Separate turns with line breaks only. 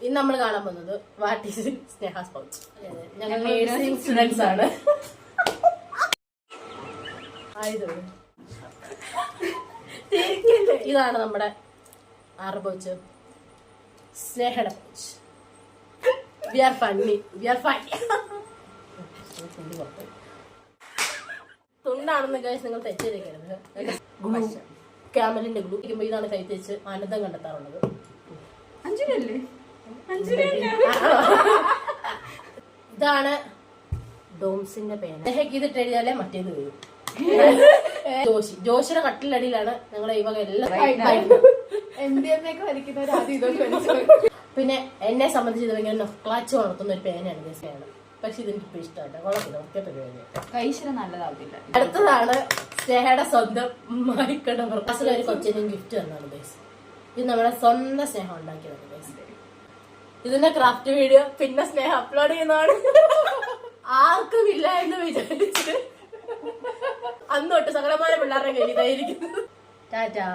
ഇന്ന് നമ്മൾ കാണാൻ പോകുന്നത് വാട്ട് ഈസ് സ്നേഹാസ് പൗച്ച്. ഞങ്ങൾ നേഴ്സിംഗ് സ്റ്റുഡൻസ് ആണ്. ഇതാണ് നമ്മുടെ പൗച്ച്, സ്നേഹയുടെ പൗച്ച്. We are funny. തുണ്ടാണെന്ന് ഗൈസ് നിങ്ങൾ തെറ്റിദ്ധരിക്കരുത്. ഗ്ലൂ, ക്യാമലിന്റെ ഗ്ലൂ. ഇതാണ് കൈ തേച്ച് ആനന്ദം കണ്ടെത്താറുള്ളത്. ഇതാണ് ഡോംസിന്റെ പേന. ഇതിട്ട് എഴുതിയാലേ മറ്റേത് വരും. ജോഷിയുടെ കട്ടിലടിയിലാണ് ഞങ്ങളെ ഈ വക എല്ലാം. പിന്നെ എന്നെ സംബന്ധിച്ച് ഇത് ഭയങ്കര ക്ലാച്ച് വളർത്തുന്ന ഒരു പേനയാണ് ഗസയാണ്. പക്ഷെ ഇതെനിക്ക് ഇഷ്ടമല്ല, കുഴപ്പമില്ല, ഒറ്റ
കൈശിന് നല്ലതാവില്ല.
അടുത്തതാണ് സ്നേഹയുടെ സ്വന്തം മായിക്കടവർ. ക്ലാസ്സിലൊരു കൊച്ചിനും ഗിഫ്റ്റ് തന്നാണ് ഗൈസ്. ഇത് നമ്മുടെ സ്വന്തം സ്നേഹം ഉണ്ടാക്കിയതാണ് ഗൈസ്. ഇതിന്റെ ക്രാഫ്റ്റ് വീഡിയോ പിന്നെ സ്നേഹം അപ്ലോഡ് ചെയ്യുന്നതാണ്. ആർക്കും ഇല്ല എന്ന് വിചാരിച്ചിട്ട് അന്നോട്ട് സകലമായ പിള്ളേരുടെ കയ്യിൽ ഇതായിരിക്കുന്നത്. ടാറ്റാ.